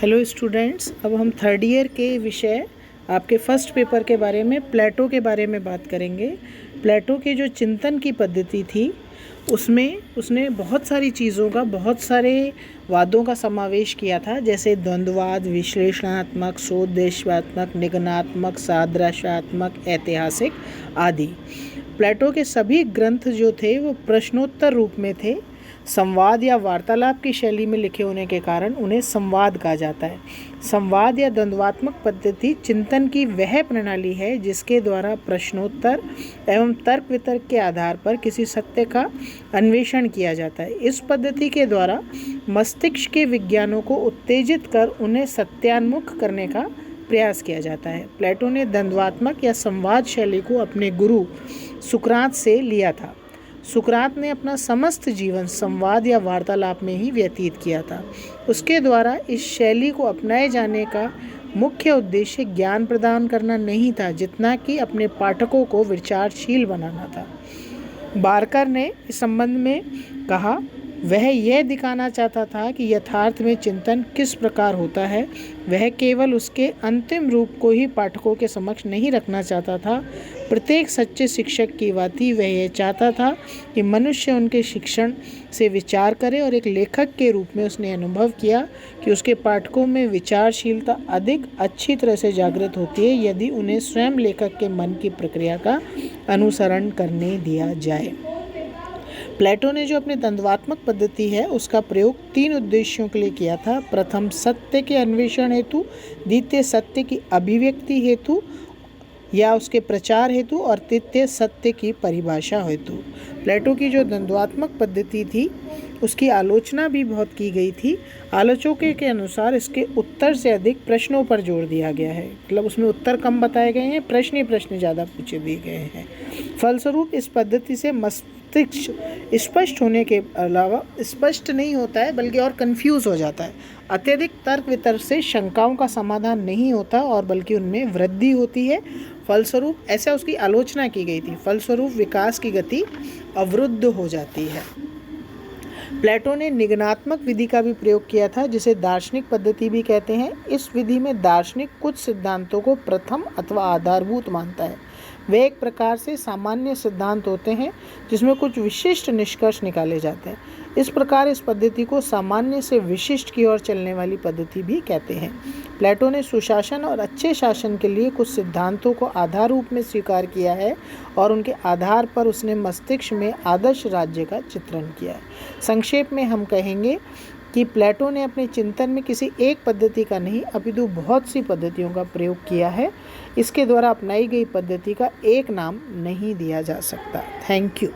Hello students, अब हम third year के विषय आपके फर्स्ट पेपर के बारे में प्लेटो के बारे में बात करेंगे। प्लेटो की जो चिंतन की पद्धति थी उसमें उसने बहुत सारी चीज़ों का, बहुत सारे वादों का समावेश किया था, जैसे द्वंद्ववाद, विश्लेषणात्मक, सोद्देश्यात्मक, निगमनात्मक, सादृश्यात्मक, ऐतिहासिक आदि। प्लेटो के सभी ग्रंथ जो थे वो प्रश्नोत्तर रूप में थे। संवाद या वार्तालाप की शैली में लिखे होने के कारण उन्हें संवाद कहा जाता है। संवाद या द्वंद्वात्मक पद्धति चिंतन की वह प्रणाली है जिसके द्वारा प्रश्नोत्तर एवं तर्क वितर्क के आधार पर किसी सत्य का अन्वेषण किया जाता है। इस पद्धति के द्वारा मस्तिष्क के विज्ञानों को उत्तेजित कर उन्हें सत्यान्मुख करने का प्रयास किया जाता है। प्लेटो ने द्वंद्वात्मक या संवाद शैली को अपने गुरु सुकरात से लिया था। सुकरात ने अपना समस्त जीवन संवाद या वार्तालाप में ही व्यतीत किया था। उसके द्वारा इस शैली को अपनाए जाने का मुख्य उद्देश्य ज्ञान प्रदान करना नहीं था, जितना कि अपने पाठकों को विचारशील बनाना था। बारकर ने इस संबंध में कहा, वह यह दिखाना चाहता था कि यथार्थ में चिंतन किस प्रकार होता है। वह केवल उसके अंतिम रूप को ही पाठकों के समक्ष नहीं रखना चाहता था। प्रत्येक सच्चे शिक्षक की भांति वह यह चाहता था कि मनुष्य उनके शिक्षण से विचार करे, और एक लेखक के रूप में उसने अनुभव किया कि उसके पाठकों में विचारशीलता अधिक अच्छी तरह से जागृत होती है यदि उन्हें स्वयं लेखक के मन की प्रक्रिया का अनुसरण करने दिया जाए। प्लेटो ने जो अपनी द्वंद्वात्मक पद्धति है उसका प्रयोग 3 उद्देश्यों के लिए किया था। प्रथम, सत्य के अन्वेषण हेतु, द्वितीय सत्य की अभिव्यक्ति हेतु या उसके प्रचार हेतु, और तृतीय सत्य की परिभाषा हेतु। प्लेटो की जो द्वंद्वात्मक पद्धति थी उसकी आलोचना भी बहुत की गई थी। आलोचकों के अनुसार इसके उत्तर से अधिक प्रश्नों पर जोर दिया गया है, मतलब उसमें उत्तर कम बताए गए हैं, प्रश्न ही प्रश्न ज़्यादा पूछे दिए गए हैं। फलस्वरूप इस पद्धति से मस्तिष्क स्पष्ट होने के अलावा स्पष्ट नहीं होता है बल्कि और कंफ्यूज हो जाता है। अत्यधिक तर्क वितर्क से शंकाओं का समाधान नहीं होता और बल्कि उनमें वृद्धि होती है। फलस्वरूप ऐसा उसकी आलोचना की गई थी। फलस्वरूप विकास की गति अवरुद्ध हो जाती है। प्लेटो ने निगमनात्मक विधि का भी प्रयोग किया था, जिसे दार्शनिक पद्धति भी कहते हैं। इस विधि में दार्शनिक कुछ सिद्धांतों को प्रथम अथवा आधारभूत मानता है। वे एक प्रकार से सामान्य सिद्धांत होते हैं जिसमें कुछ विशिष्ट निष्कर्ष निकाले जाते हैं। इस प्रकार इस पद्धति को सामान्य से विशिष्ट की ओर चलने वाली पद्धति भी कहते हैं। प्लेटो ने सुशासन और अच्छे शासन के लिए कुछ सिद्धांतों को आधार रूप में स्वीकार किया है और उनके आधार पर उसने मस्तिष्क में आदर्श राज्य का चित्रण किया है। संक्षेप में हम कहेंगे कि प्लेटो ने अपने चिंतन में किसी एक पद्धति का नहीं अपितु बहुत सी पद्धतियों का प्रयोग किया है। इसके द्वारा अपनाई गई पद्धति का एक नाम नहीं दिया जा सकता। Thank you.